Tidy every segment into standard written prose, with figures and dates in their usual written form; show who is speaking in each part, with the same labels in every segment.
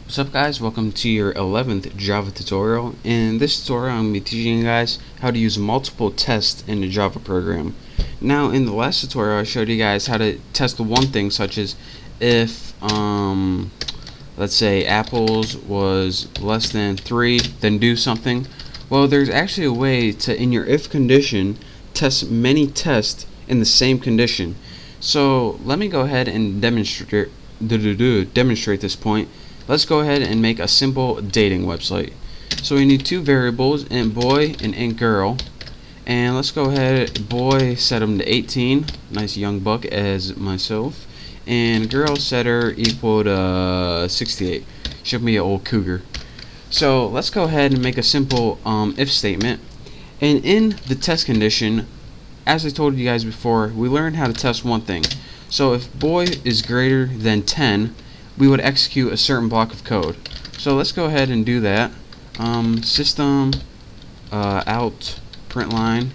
Speaker 1: What's up guys, welcome to your 11th Java tutorial. In this tutorial I'm going to be teaching you guys how to use multiple tests in a Java program. Now in the last tutorial I showed you guys how to test one thing, such as if let's say apples was less than 3, then do something. Well, there's actually a way to, in your if condition, test many tests in the same condition. So let me go ahead and demonstrate this point. Let's go ahead and make a simple dating website. So we need two variables, int boy and int girl. And let's go ahead, boy set him to 18, nice young buck as myself. And girl set her equal to 68, should be an old cougar. So let's go ahead and make a simple if statement. And in the test condition, as I told you guys before, we learned how to test one thing. So if boy is greater than 10, we would execute a certain block of code. So let's go ahead and do that. System out println,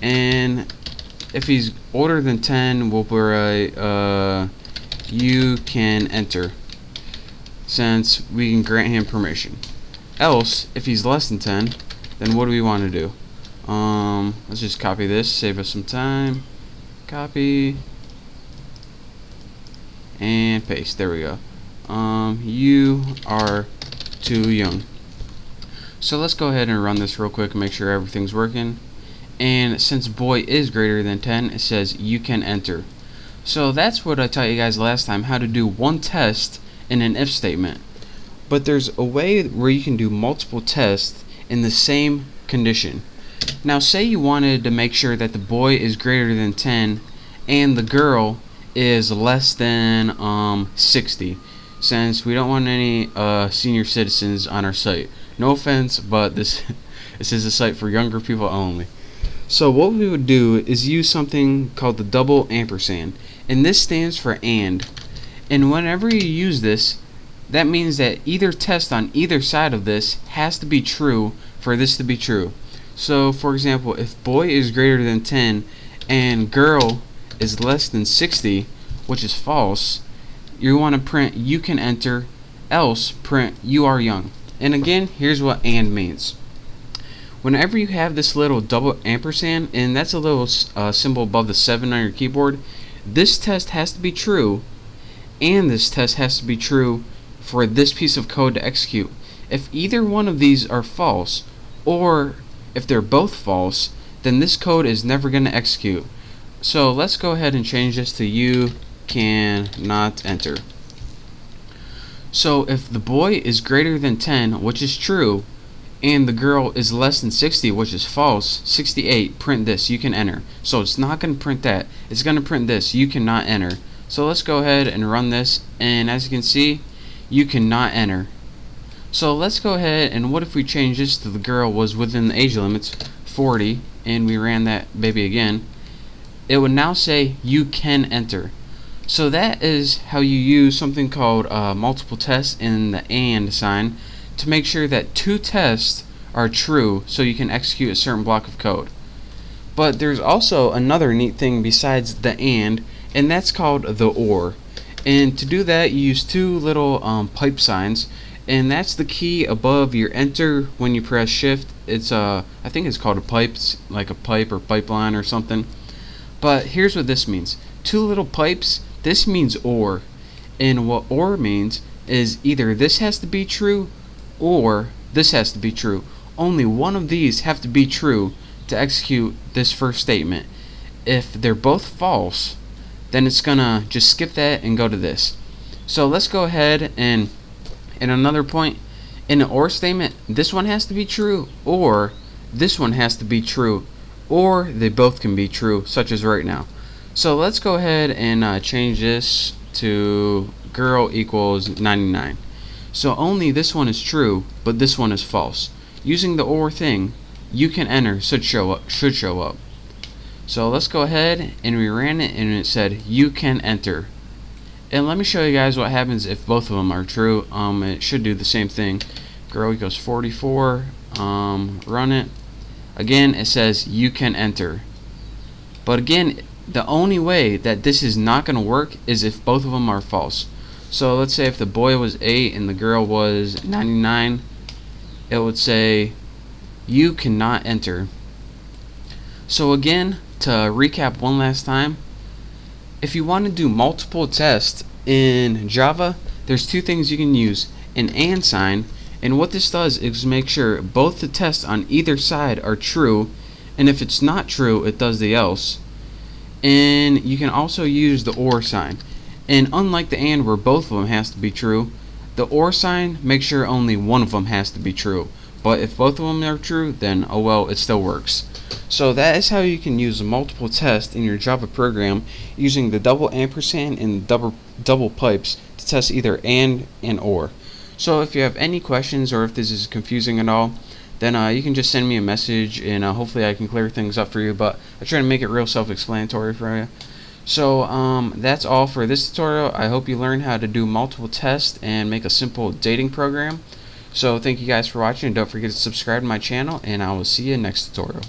Speaker 1: and if he's older than 10, we'll write you can enter, since we can grant him permission. Else, if he's less than 10, then what do we want to do? Let's just copy this, save us some time. Copy and paste. There we go. You are too young. So let's go ahead and run this real quick and make sure everything's working. And since boy is greater than 10, it says you can enter. So that's what I taught you guys last time, how to do one test in an if statement. But there's a way where you can do multiple tests in the same condition. Now say you wanted to make sure that the boy is greater than 10 and the girl is less than 60, since we don't want any senior citizens on our site. No offense, but this is a site for younger people only. So what we would do is use something called the double ampersand, and this stands for and whenever you use this, that means that either test on either side of this has to be true for this to be true. So for example, if boy is greater than 10 and girl is less than 60, which is false, you want to print you can enter, else print you are young. And again, here's what and means. Whenever you have this little double ampersand, and that's a little symbol above the 7 on your keyboard, this test has to be true, and this test has to be true for this piece of code to execute. If either one of these are false, or if they're both false, then this code is never going to execute. So let's go ahead and change this to you cannot enter. So if the boy is greater than 10, which is true, and the girl is less than 60, which is false, 68, print this, you can enter. So it's not going to print that, it's going to print this, you cannot enter. So let's go ahead and run this, and as you can see, you cannot enter. So let's go ahead, and what if we change this to the girl was within the age limits, 40, and we ran that baby again. It would now say you can enter. So that is how you use something called multiple tests in the and sign to make sure that two tests are true so you can execute a certain block of code. But there's also another neat thing besides the and that's called the or. And to do that, you use two little pipe signs, and that's the key above your enter when you press shift. It's I think it's called a pipe, it's like a pipe or pipeline or something. But here's what this means. Two little pipes, this means or. And what or means is either this has to be true or this has to be true. Only one of these have to be true to execute this first statement. If they're both false, then it's gonna just skip that and go to this. So let's go ahead and in another point, in an or statement, this one has to be true or this one has to be true, or they both can be true, such as right now. So let's go ahead and change this to girl equals 99. So only this one is true, but this one is false. Using the or thing, you can enter should show up. So let's go ahead and we ran it, and it said you can enter. And let me show you guys what happens if both of them are true. It should do the same thing. Girl equals 44. Run it. Again, it says you can enter. But again, the only way that this is not going to work is if both of them are false. So let's say if the boy was 8 and the girl was 99, it would say you cannot enter. So again, to recap one last time, if you want to do multiple tests in Java, there's two things you can use: an and sign, and what this does is make sure both the tests on either side are true, and if it's not true, it does the else. And you can also use the or sign. And unlike the and where both of them has to be true, the or sign makes sure only one of them has to be true. But if both of them are true, then oh well, it still works. So that is how you can use multiple tests in your Java program using the double ampersand and double pipes to test either and or. So if you have any questions or if this is confusing at all, then you can just send me a message and hopefully I can clear things up for you. But I try to make it real self-explanatory for you. So that's all for this tutorial. I hope you learned how to do multiple tests and make a simple dating program. So thank you guys for watching. Don't forget to subscribe to my channel, and I will see you next tutorial.